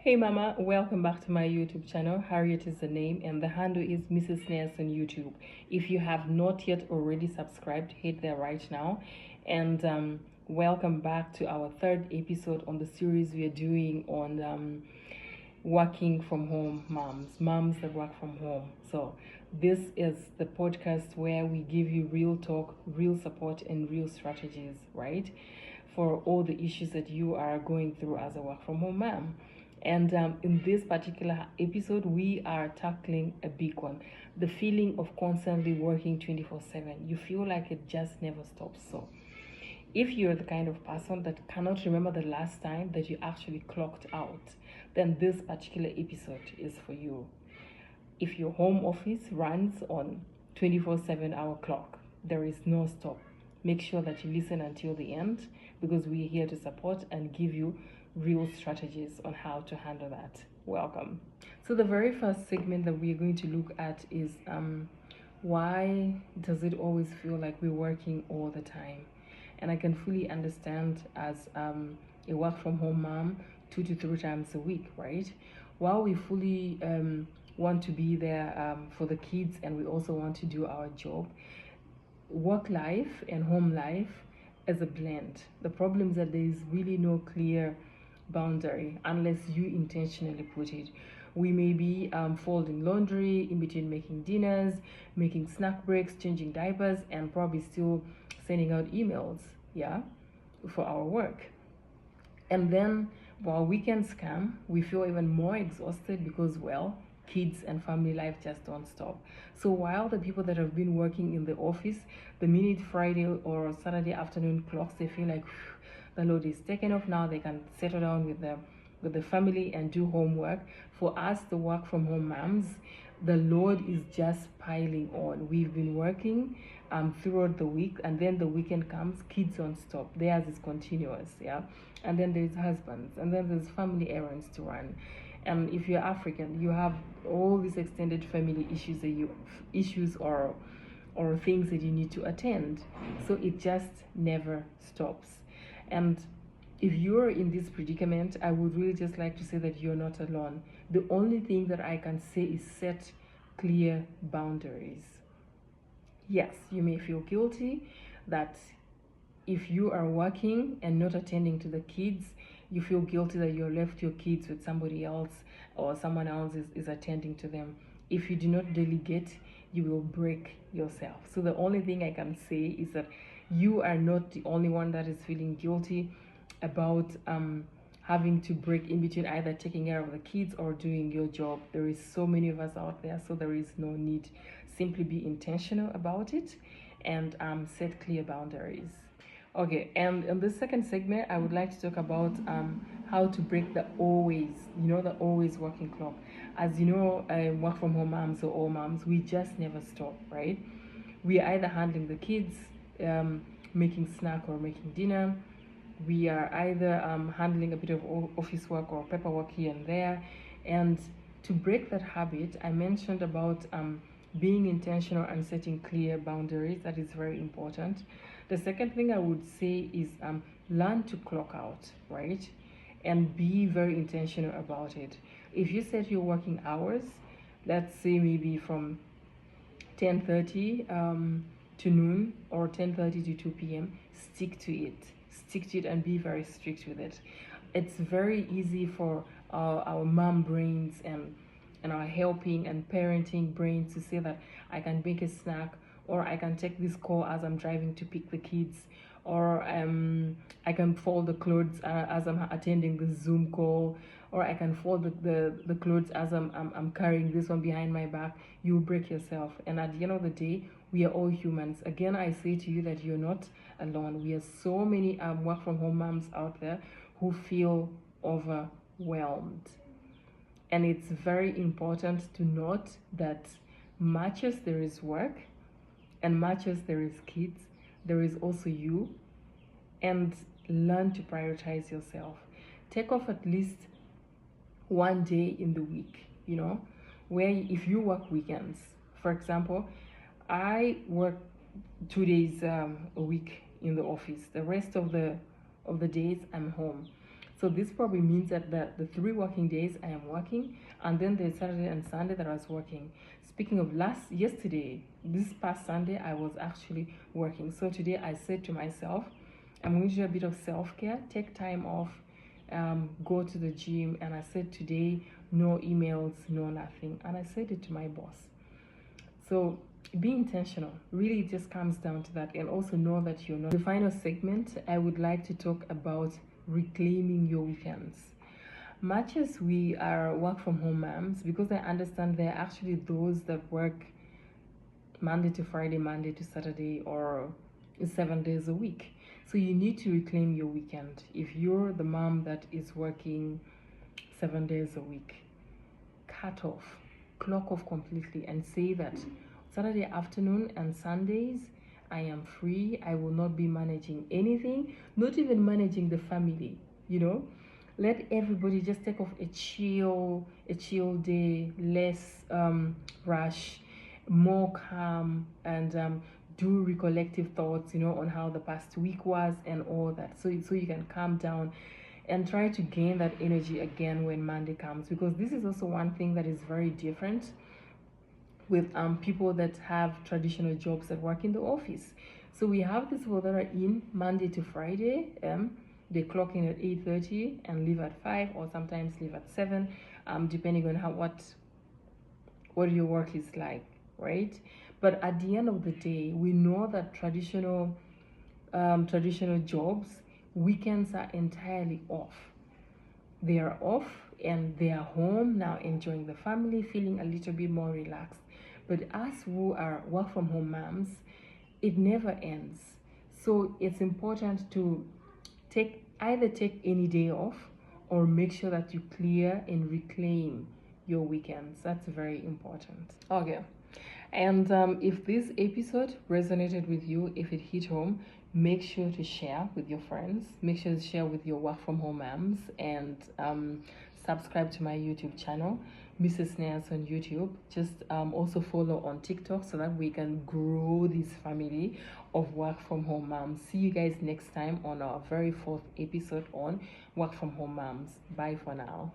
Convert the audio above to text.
Hey mama, welcome back to my YouTube channel. Harriet is the name and the handle is Mrs. Nails on YouTube. If you have not yet already subscribed, hit there right now. And welcome back to our third episode on the series we are doing on working from home moms that work from home. So this is the podcast where we give you real talk, real support, and real strategies, right, for all the issues that you are going through as a work from home mom. And in this particular episode, we are tackling a big one, the feeling of constantly working 24/7. You feel like it just never stops. So if you're the kind of person that cannot remember the last time that you actually clocked out, then this particular episode is for you. If your home office runs on 24/7 hour clock, there is no stop. Make sure that you listen until the end, because we're here to support and give you real strategies on how to handle that. Welcome. So the very first segment that we're going to look at is why does it always feel like we're working all the time? And I can fully understand as a work from home mom 2 to 3 times a week, right? While we fully want to be there for the kids, and we also want to do our job, work life and home life is a blend. The problem is that there is really no clear boundary unless you intentionally put it. We may be folding laundry in between, making dinners, making snack breaks, changing diapers, and probably still sending out emails, yeah, for our work. And then while weekends come, we feel even more exhausted because, well, kids and family life just don't stop. So while the people that have been working in the office, the minute Friday or Saturday afternoon clocks, they feel like the load is taken off now, they can settle down with the family and do homework. For us, the work from home moms, the load is just piling on. We've been working throughout the week, and then the weekend comes, kids don't stop. Theirs is continuous, yeah. And then there's husbands, and then there's family errands to run. And if you're African, you have all these extended family issues or things that you need to attend. So it just never stops. And if you're in this predicament, I would really just like to say that you're not alone. The only thing that I can say is set clear boundaries. Yes, you may feel guilty that if you are working and not attending to the kids, you feel guilty that you left your kids with somebody else, or someone else is attending to them. If you do not delegate, you will break yourself. So the only thing I can say is that you are not the only one that is feeling guilty about having to break in between either taking care of the kids or doing your job. There is so many of us out there, so there is no need. Simply be intentional about it and set clear boundaries. Okay, and in this second segment, I would like to talk about how to break the always working clock. As you know, work from home moms or all moms, we just never stop, right? We are either handling the kids, making snack or making dinner. We are either handling a bit of office work or paperwork here and there. And to break that habit, I mentioned about being intentional and setting clear boundaries. That is very important. The second thing I would say is learn to clock out, right? And be very intentional about it. If you set your working hours, let's say maybe from 10:30 to noon or 10:30 to 2 p.m., stick to it. Stick to it and be very strict with it. It's very easy for our mom brains and our helping and parenting brains to say that I can make a snack, or I can take this call as I'm driving to pick the kids, or I can fold the clothes as I'm attending the Zoom call, or I can fold the clothes as I'm carrying this one behind my back. You break yourself. And at the end of the day, we are all humans. Again, I say to you that you're not alone. We have so many work from home moms out there who feel overwhelmed. And it's very important to note that much as there is work and much as there is kids, there is also you. And learn to prioritize yourself. Take off at least one day in the week, where if you work weekends, for example, I work 2 days a week in the office. The rest of the days I'm home. So this probably means that the 3 working days I am working, and then there's Saturday and Sunday that I was working. Speaking of yesterday, this past Sunday, I was actually working. So today I said to myself, I'm going to do a bit of self-care, take time off, go to the gym. And I said today, no emails, no nothing. And I said it to my boss. So be intentional. Really, it just comes down to that. And also know that you're not. The final segment, I would like to talk about reclaiming your weekends. Much as we are work from home moms, because I understand there are actually those that work Monday to Friday, Monday to Saturday, or 7 days a week. So you need to reclaim your weekend. If you're the mom that is working 7 days a week, cut off, clock off completely, and say that Saturday afternoon and Sundays I am free. I will not be managing anything, not even managing the family, you know. Let everybody just take off a chill day, less rush, more calm, and do recollective thoughts, you know, on how the past week was and all that. So you can calm down and try to gain that energy again when Monday comes, because this is also one thing that is very different with people that have traditional jobs that work in the office. So we have these people that are in Monday to Friday. They clock in at 8:30 and leave at 5, or sometimes leave at 7, depending on what your work is like, right? But at the end of the day, we know that traditional jobs, weekends are entirely off. They are off and they are home now, enjoying the family, feeling a little bit more relaxed. But us who are work from home moms, it never ends. So it's important to either take any day off, or make sure that you clear and reclaim your weekends. That's very important. Okay. And if this episode resonated with you, if it hit home, make sure to share with your friends. Make sure to share with your work from home moms, and subscribe to my YouTube channel, Mrs. Nails on YouTube. Just also follow on TikTok so that we can grow this family of work from home moms. See you guys next time on our very 4th episode on work from home moms. Bye for now.